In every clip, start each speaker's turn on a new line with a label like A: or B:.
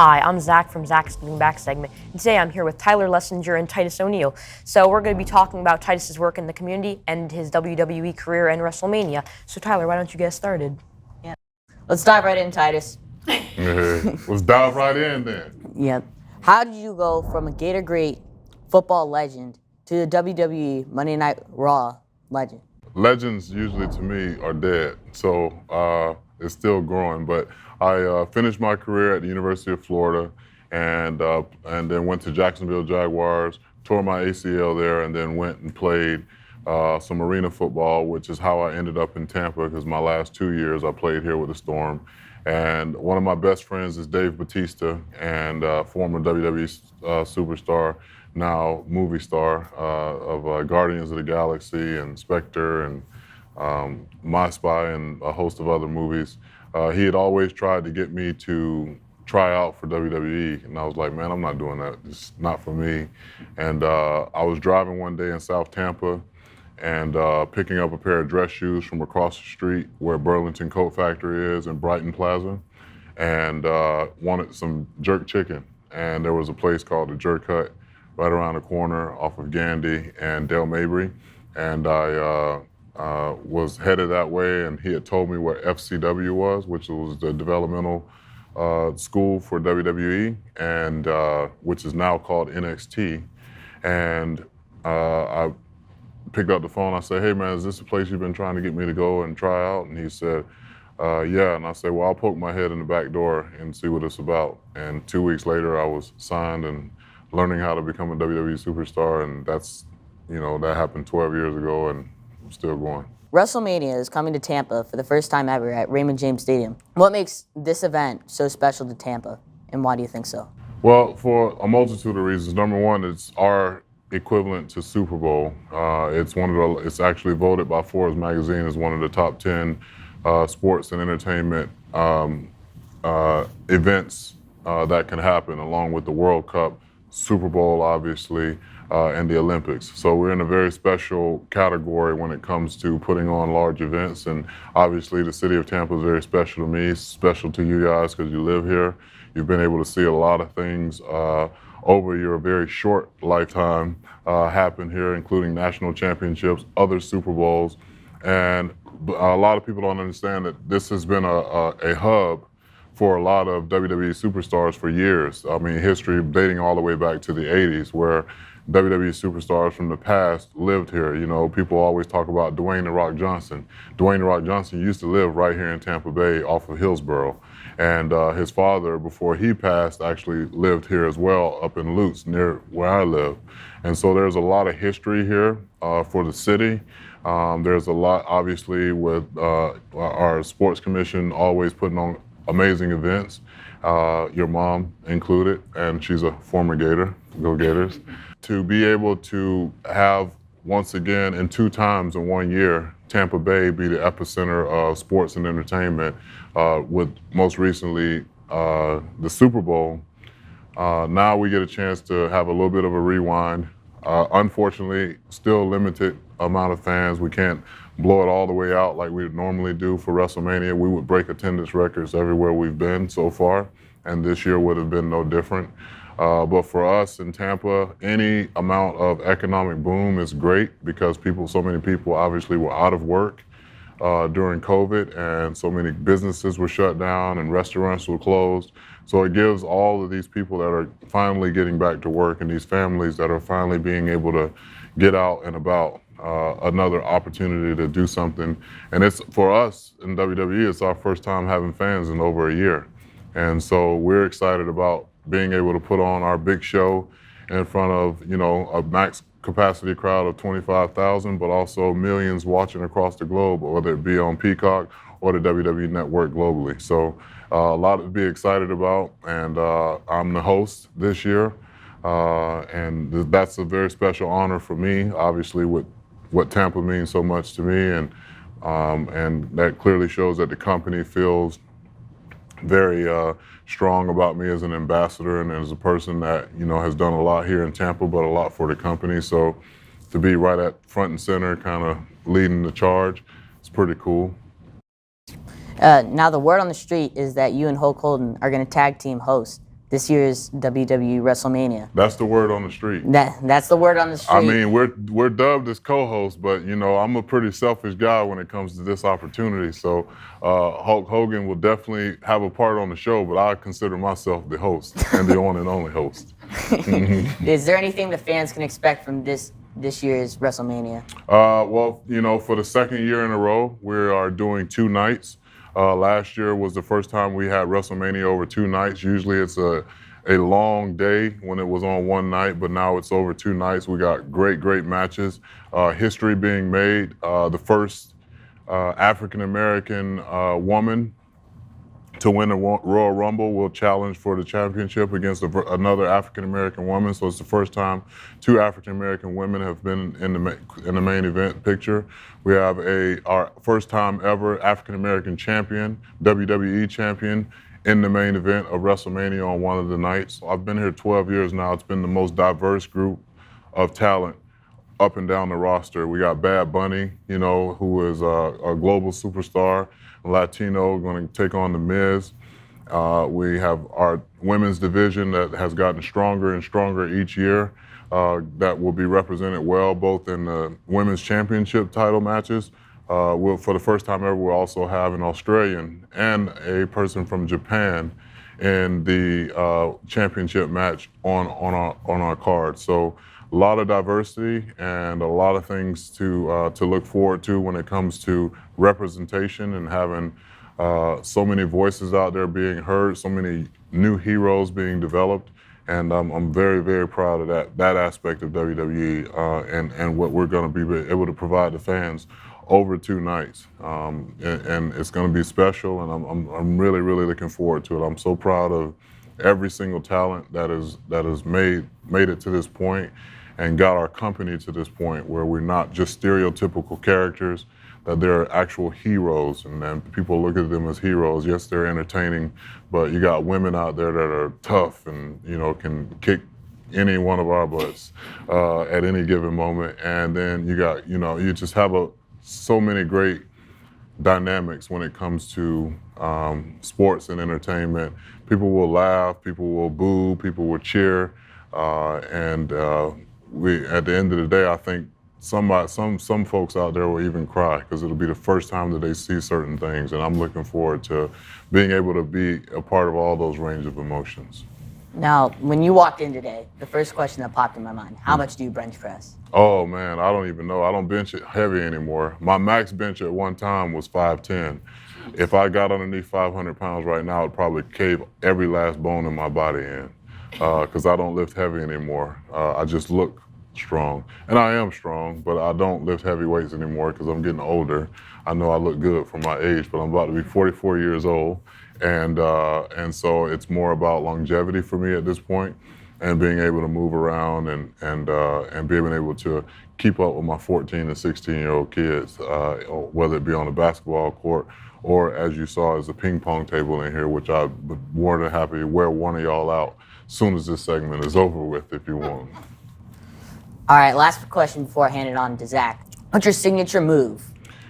A: Hi, I'm Zach from Zach's Giving Back segment, and today I'm here with Tyler Lessinger and Titus O'Neil. So we're going to be talking about Titus's work in the community and his WWE career and WrestleMania. So Tyler, why don't you get started?
B: Yeah. Let's dive right in, Titus.
C: Let's dive right in then.
B: Yeah. How did you go from a Gator great football legend to the WWE Monday Night Raw legend?
C: Legends usually to me are dead, so it's still growing. But I finished my career at the University of Florida, and then went to Jacksonville Jaguars, tore my ACL there, and then went and played some arena football, which is how I ended up in Tampa, because my last 2 years I played here with the Storm. And one of my best friends is Dave Bautista, and former WWE Superstar, now movie star of Guardians of the Galaxy and Spectre and My Spy and a host of other movies. He had always tried to get me to try out for WWE, and I was like, man, I'm not doing that. It's not for me. And I was driving one day in South Tampa and picking up a pair of dress shoes from across the street where Burlington Coat Factory is in Brighton Plaza, and wanted some jerk chicken. And there was a place called the Jerk Hut right around the corner off of Gandy and Dale Mabry. And I was headed that way, and he had told me what FCW was, which was the developmental school for WWE, and which is now called NXT. And I picked up the phone. I said, hey man, is this a place you've been trying to get me to go and try out? And he said, yeah. And I said, well, I'll poke my head in the back door and see what it's about. And 2 weeks later, I was signed and learning how to become a WWE superstar. And that's, that happened 12 years ago, and I'm still going.
B: WrestleMania is coming to Tampa for the first time ever at Raymond James Stadium. What makes this event so special to Tampa, and why do you think so?
C: Well, for a multitude of reasons. Number one, it's our equivalent to Super Bowl. It's actually voted by Forbes magazine as one of the top 10 sports and entertainment events that can happen, along with the World Cup, Super Bowl, obviously, and the Olympics. So we're in a very special category when it comes to putting on large events. And obviously the city of Tampa is very special to me, special to you guys because you live here. You've been able to see a lot of things over your very short lifetime happen here, including national championships, other Super Bowls. And a lot of people don't understand that this has been a hub for a lot of WWE superstars for years. I mean, history dating all the way back to the 80s, where WWE superstars from the past lived here. People always talk about Dwayne "The Rock" Johnson. Dwayne "The Rock" Johnson used to live right here in Tampa Bay off of Hillsborough. And his father, before he passed, actually lived here as well, up in Lutz, near where I live. And so there's a lot of history here for the city. There's a lot, obviously, with our sports commission always putting on amazing events, your mom included, and she's a former Gator, go Gators. To be able to have, once again, in 2 times in 1 year, Tampa Bay be the epicenter of sports and entertainment, with most recently the Super Bowl. Now we get a chance to have a little bit of a rewind. Unfortunately, still limited amount of fans. We can't blow it all the way out like we would normally do for WrestleMania. We would break attendance records everywhere we've been so far, and this year would have been no different. But for us in Tampa, any amount of economic boom is great because so many people obviously were out of work during COVID, and so many businesses were shut down and restaurants were closed. So it gives all of these people that are finally getting back to work and these families that are finally being able to get out and about another opportunity to do something. And it's, for us in WWE, it's our first time having fans in over a year. And so we're excited about being able to put on our big show in front of, a max capacity crowd of 25,000, but also millions watching across the globe, whether it be on Peacock or the WWE Network globally. So a lot to be excited about, and I'm the host this year, and that's a very special honor for me, obviously, with what Tampa means so much to me, and that clearly shows that the company feels very strong about me as an ambassador and as a person that has done a lot here in Tampa, but a lot for the company. So to be right at front and center, kind of leading the charge, it's pretty cool.
B: Now the word on the street is that you and Hulk Hogan are going to tag team host. this year's WWE WrestleMania.
C: That's the word on the street.
B: That's the word on the street.
C: I mean, we're dubbed as co-hosts, but you know, I'm a pretty selfish guy when it comes to this opportunity. So Hulk Hogan will definitely have a part on the show, but I consider myself the host and the one and only host.
B: Is there anything the fans can expect from this year's WrestleMania?
C: Well, you know, for the second year in a row, we are doing 2 nights. Last year was the first time we had WrestleMania over 2 nights. Usually it's a long day when it was on one night, but now it's over 2 nights. We got great matches. History being made. The first African-American woman to win a Royal Rumble will challenge for the championship against another African-American woman. So it's the first time 2 African-American women have been in the main event picture. We have our first time ever African-American champion, WWE champion, in the main event of WrestleMania on one of the nights. I've been here 12 years now. It's been the most diverse group of talent up and down the roster. We got Bad Bunny, you know, who is a global superstar, Latino, going to take on The Miz. We have our women's division that has gotten stronger and stronger each year, that will be represented well both in the women's championship title matches. For the first time ever, we'll also have an Australian and a person from Japan in the championship match on our card. So a lot of diversity and a lot of things to look forward to when it comes to representation and having so many voices out there being heard, so many new heroes being developed. And I'm very proud of that aspect of WWE and what we're going to be able to provide the fans over 2 nights. And it's going to be special, and I'm really looking forward to it. I'm so proud of every single talent that has made it to this point and got our company to this point where we're not just stereotypical characters, that they're actual heroes, and then people look at them as heroes. Yes, they're entertaining, but you got women out there that are tough and, you know, can kick any one of our butts at any given moment. And then you got, you know, you just have so many great dynamics when it comes to sports and entertainment. People will laugh, people will boo, people will cheer, and we, at the end of the day, I think some folks out there will even cry because it'll be the first time that they see certain things, and I'm looking forward to being able to be a part of all those range of emotions.
B: Now, when you walked in today, the first question that popped in my mind, how much do you bench press?
C: Oh man, I don't even know. I don't bench it heavy anymore. My max bench at one time was 510. If I got underneath 500 pounds right now, it'd probably cave every last bone in my body in because I don't lift heavy anymore. I just look strong. And I am strong, but I don't lift heavy weights anymore because I'm getting older. I know I look good for my age, but I'm about to be 44 years old. And so it's more about longevity for me at this point and being able to move around and being able to keep up with my 14 and 16-year-old kids, whether it be on the basketball court or, as you saw, as a ping pong table in here, which I'd be more than happy to wear one of y'all out as soon as this segment is over with if you want.
B: All right, last question before I hand it on to Zack. What's your signature move?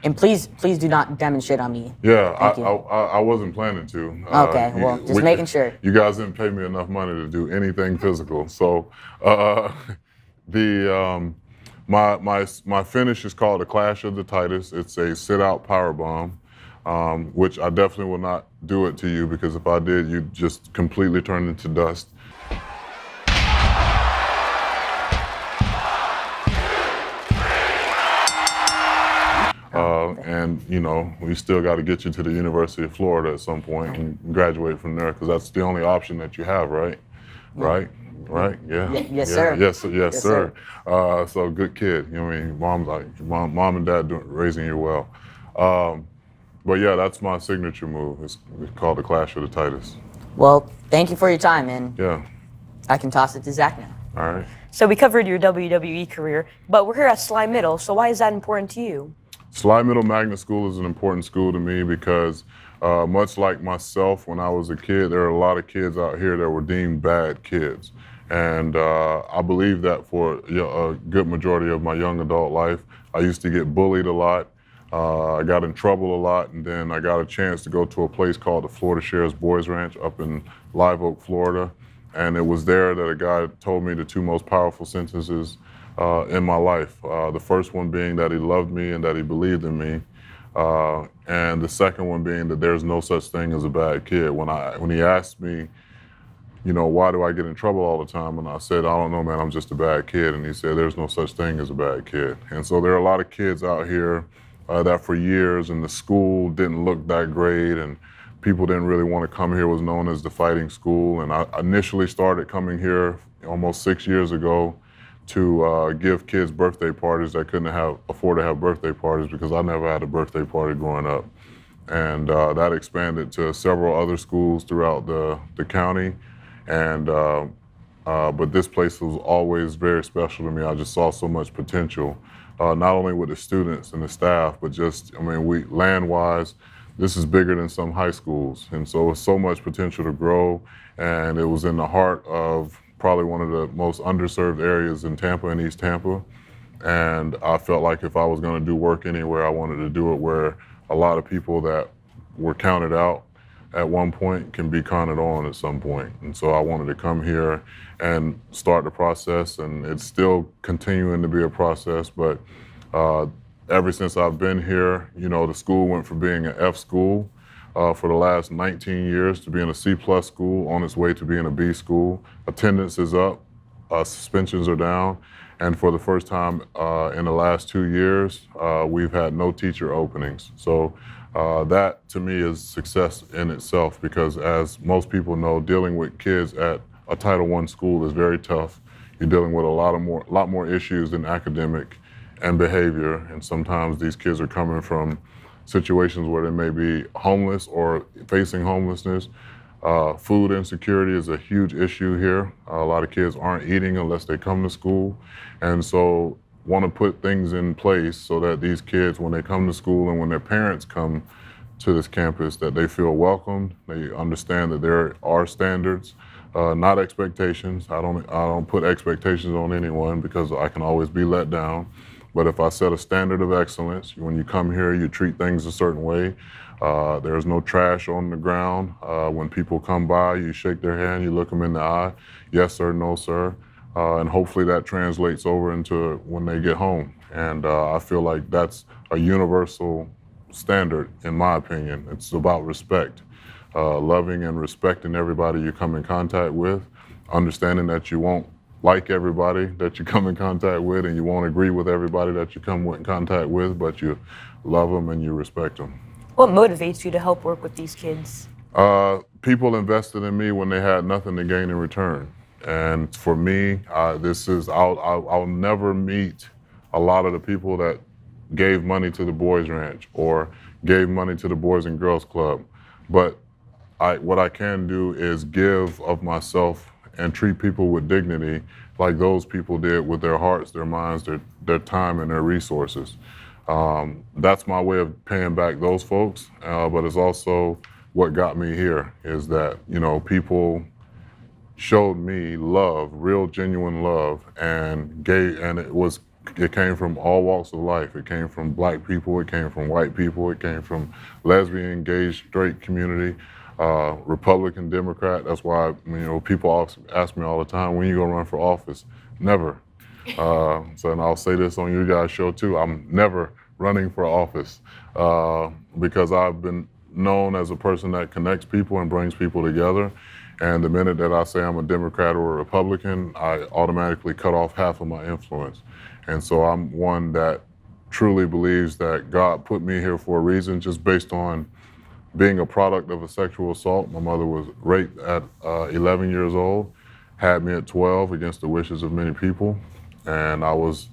B: And please do not demonstrate on me.
C: Yeah, I wasn't planning to.
B: Okay, well, just making sure.
C: You guys didn't pay me enough money to do anything physical. So my finish is called the Clash of the Titus. It's a sit-out powerbomb, which I definitely will not do it to you because if I did, you'd just completely turn into dust. And, you know, we still got to get you to the University of Florida at some point and graduate from there because that's the only option that you have, right? Right? Yeah.
B: Yes, sir.
C: Yes, sir. So good kid. You know what I mean? Mom and dad raising you well. But yeah, that's my signature move. It's called the Clash of the Titus.
B: Well, thank you for your time, and
C: yeah,
B: I can toss it to Zack now.
C: All right.
A: So we covered your WWE career, but we're here at Sligh Middle, so why is that important to you?
C: Sligh Magnet School is an important school to me because much like myself when I was a kid, there are a lot of kids out here that were deemed bad kids. And I believe that for a good majority of my young adult life. I used to get bullied a lot. I got in trouble a lot, and then I got a chance to go to a place called the Florida Sheriff's Boys Ranch up in Live Oak, Florida. And it was there that a guy told me the two most powerful sentences in my life. The first one being that he loved me and that he believed in me. And the second one being that there's no such thing as a bad kid. When he asked me, you know, why do I get in trouble all the time? And I said, I don't know, man, I'm just a bad kid. And he said, there's no such thing as a bad kid. And so there are a lot of kids out here that for years in the school didn't look that great, and people didn't really want to come here, was known as the fighting school. And I initially started coming here almost 6 years ago to give kids birthday parties that couldn't afford to have birthday parties, because I never had a birthday party growing up. And that expanded to several other schools throughout the county. And but this place was always very special to me. I just saw so much potential, not only with the students and the staff, but just, I mean, land-wise, this is bigger than some high schools. And so it's so much potential to grow. And it was in the heart of probably one of the most underserved areas in Tampa and East Tampa. And I felt like if I was going to do work anywhere, I wanted to do it where a lot of people that were counted out at one point can be counted on at some point. And so I wanted to come here and start the process, and it's still continuing to be a process. But ever since I've been here, you know, the school went from being an F school for the last 19 years to being a C+ school, on its way to being a B school. Attendance is up, suspensions are down, and for the first time in the last 2 years, we've had no teacher openings. So that to me is success in itself, because as most people know, dealing with kids at a Title I school is very tough. You're dealing with a lot more issues than academic and behavior, and sometimes these kids are coming from situations where they may be homeless or facing homelessness. Food insecurity is a huge issue here. A lot of kids aren't eating unless they come to school, and so want to put things in place so that these kids, when they come to school and when their parents come to this campus, that they feel welcomed. They understand that there are standards, not expectations. I don't put expectations on anyone, because I can always be let down. But if I set a standard of excellence, when you come here, you treat things a certain way. There's no trash on the ground. When people come by, you shake their hand, you look them in the eye, yes sir, no sir. And hopefully that translates over into when they get home. And I feel like that's a universal standard, in my opinion. It's about respect, loving and respecting everybody you come in contact with, understanding that you won't like everybody that you come in contact with, and you won't agree with everybody that you come in contact with, but you love them and you respect them.
A: What motivates you to help work with these kids?
C: People invested in me when they had nothing to gain in return. And for me, I'll never meet a lot of the people that gave money to the Boys Ranch or gave money to the Boys and Girls Club. But what I can do is give of myself and treat people with dignity like those people did, with their hearts, their minds, their time, and their resources. That's my way of paying back those folks, but it's also what got me here, is that, you know, people showed me love, real genuine love, and it came from all walks of life. It came from black people, it came from white people, it came from lesbian, gay, straight community, Republican, Democrat. That's why, you know, people ask me all the time, when you gonna run for office? Never. And I'll say this on you guys' show too, I'm never running for office, because I've been known as a person that connects people and brings people together. And the minute that I say I'm a Democrat or a Republican, I automatically cut off half of my influence. And so I'm one that truly believes that God put me here for a reason, just based on being a product of a sexual assault. My mother was raped at 11 years old, had me at 12 against the wishes of many people. And I was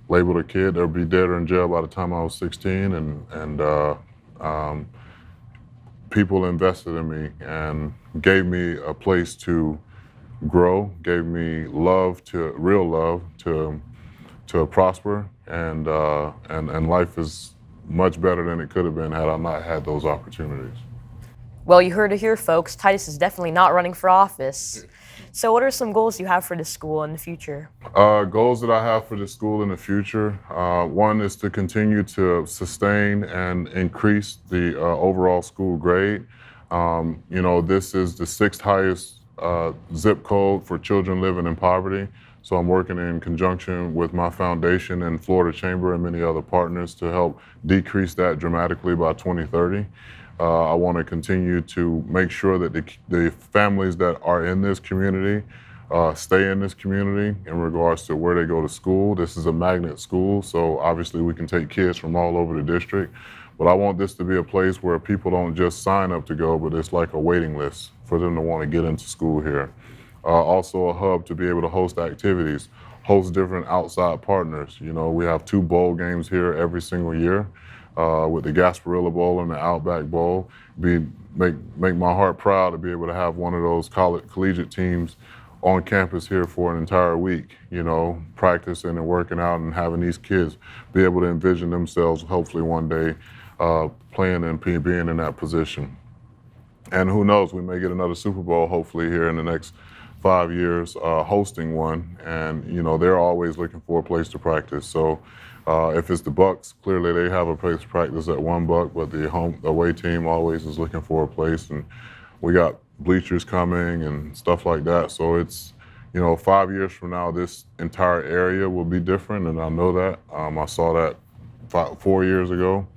C: labeled a kid that would be dead or in jail by the time I was 16. And people invested in me and gave me a place to grow, gave me real love to prosper, and life is much better than it could have been had I not had those opportunities.
A: Well, you heard it here, folks. Titus is definitely not running for office. So what are some goals you have for this school in the future?
C: Goals that I have for the school in the future, one is to continue to sustain and increase the overall school grade. You know, this is the 6th highest zip code for children living in poverty. So I'm working in conjunction with my foundation and Florida Chamber and many other partners to help decrease that dramatically by 2030. I want to continue to make sure that the families that are in this community stay in this community in regards to where they go to school. This is a magnet school, so obviously we can take kids from all over the district. But I want this to be a place where people don't just sign up to go, but it's like a waiting list for them to want to get into school here. Also a hub to be able to host activities, host different outside partners. You know, we have 2 bowl games here every single year with the Gasparilla Bowl and the Outback Bowl. Make my heart proud to be able to have one of those collegiate teams on campus here for an entire week, you know, practicing and working out and having these kids be able to envision themselves hopefully one day playing and being in that position. And who knows, we may get another Super Bowl hopefully here in the next 5 years hosting one. And, you know, they're always looking for a place to practice. So if it's the Bucks, clearly they have a place to practice at one Buck, but the away team always is looking for a place. And we got bleachers coming and stuff like that. So it's, you know, 5 years from now, this entire area will be different. And I know that. I saw that 4 years ago.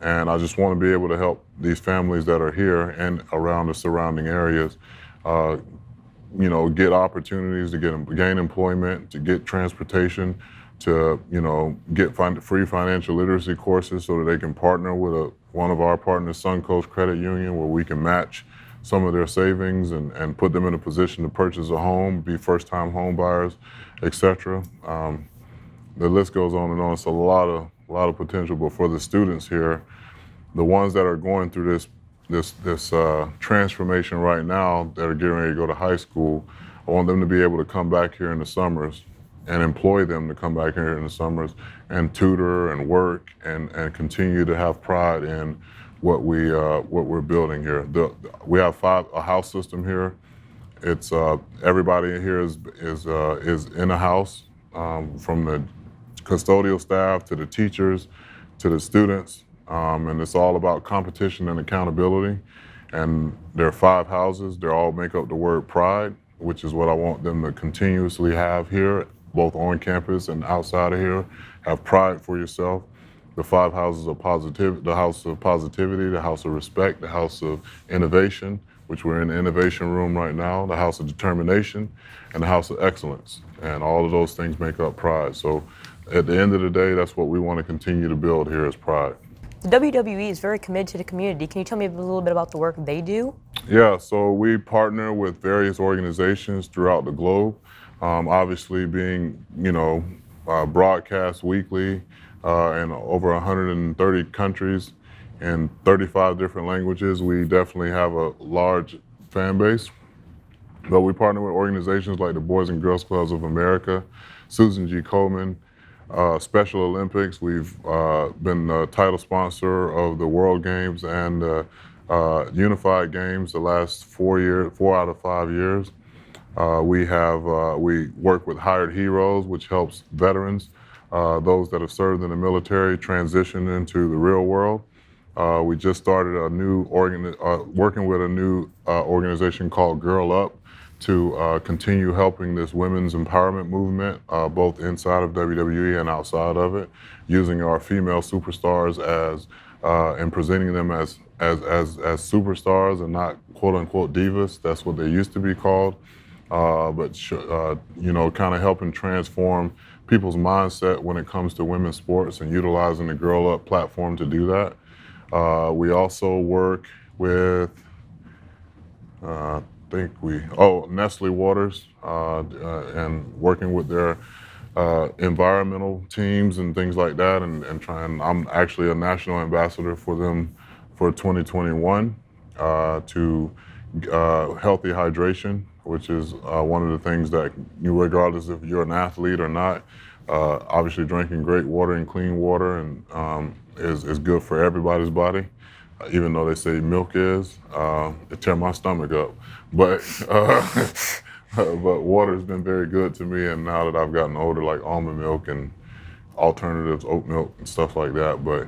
C: And I just want to be able to help these families that are here and around the surrounding areas, you know, get opportunities to gain employment, to get transportation, to, you know, get free financial literacy courses so that they can partner with one of our partners, Suncoast Credit Union, where we can match some of their savings and put them in a position to purchase a home, be first-time home buyers, et cetera. The list goes on and on. It's a lot of potential. But for the students here, the ones that are going through this transformation right now that are getting ready to go to high school, I want them to be able to come back here in the summers and employ them to come back here in the summers and tutor and work and continue to have pride in what we're building here. We have a house system here. It's everybody here is in a house, from the custodial staff to the teachers to the students, and it's all about competition and accountability. And there are 5 houses. They all make up the word pride, which is what I want them to continuously have here, both on campus and outside of here. Have pride for yourself. The 5 houses of positivity, the house of positivity, the house of respect, the house of innovation, which we're in the innovation room right now, the house of determination, and the house of excellence. And all of those things make up pride. So at the end of the day, that's what we want to continue to build here is pride.
A: The WWE is very committed to the community. Can you tell me a little bit about the work they do?
C: Yeah, so we partner with various organizations throughout the globe. Obviously being, you know, broadcast weekly in over 130 countries in 35 different languages, we definitely have a large fan base. But we partner with organizations like the Boys and Girls Clubs of America, Susan G. Komen, Special Olympics. We've been the title sponsor of the World Games and Unified Games the last 4 out of 5 years. We work with Hired Heroes, which helps veterans, those that have served in the military, transition into the real world. We just started a new working with a new organization called Girl Up to continue helping this women's empowerment movement, both inside of WWE and outside of it, using our female superstars and presenting them as superstars and not quote unquote divas. That's what they used to be called. But you know, kind of helping transform people's mindset when it comes to women's sports and utilizing the Girl Up platform to do that. We also work with, Nestle Waters, and working with their environmental teams and things like that, and I'm actually a national ambassador for them for 2021 to healthy hydration, which is one of the things that regardless if you're an athlete or not, obviously drinking great water and clean water and is good for everybody's body. Even though they say milk is, it tear my stomach up. But but water's been very good to me, and now that I've gotten older, like almond milk and alternatives, oat milk and stuff like that. But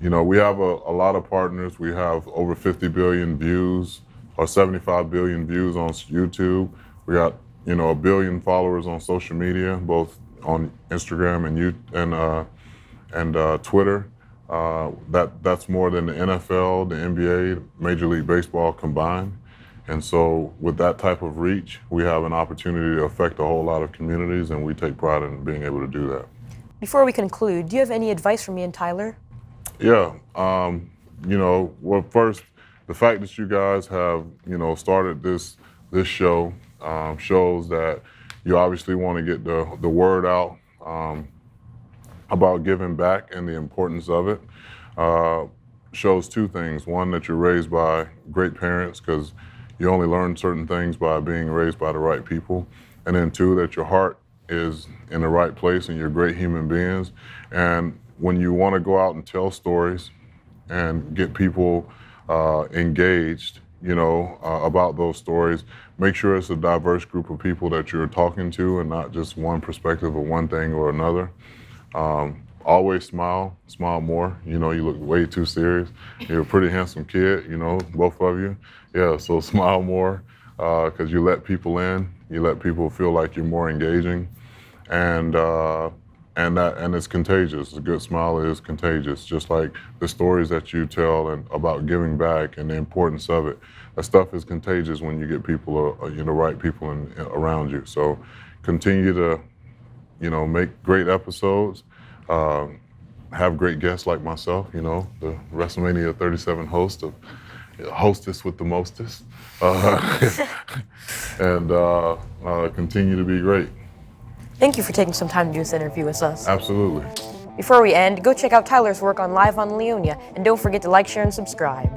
C: you know, we have a lot of partners. We have over 50 billion views or 75 billion views on YouTube. We got, 1 billion followers on social media, both on Instagram and Twitter. That's more than the NFL, the NBA, Major League Baseball combined. And so with that type of reach, we have an opportunity to affect a whole lot of communities, and we take pride in being able to do that.
A: Before we conclude, do you have any advice for me and Tyler?
C: Yeah, well, first, the fact that you guys have, started this show shows that you obviously want to get the word out about giving back and the importance of it. Shows two things. One, that you're raised by great parents, because you only learn certain things by being raised by the right people. And then two, that your heart is in the right place and you're great human beings. And when you want to go out and tell stories and get people engaged, about those stories, make sure it's a diverse group of people that you're talking to and not just one perspective of one thing or another. Always smile more. You look way too serious. You're a pretty handsome kid, both of you. Yeah, so smile more because you let people in. You let people feel like you're more engaging, and it's contagious. A good smile is contagious, just like the stories that you tell and about giving back and the importance of it. That stuff is contagious when you get people, the right people around you. So continue to, make great episodes. Have great guests like myself, the WrestleMania 37 hostess with the mostest, and continue to be great.
A: Thank you for taking some time to do this interview with us.
C: Absolutely.
A: Before we end, go check out Tyler's work on Live on Leonia, and don't forget to like, share, and subscribe.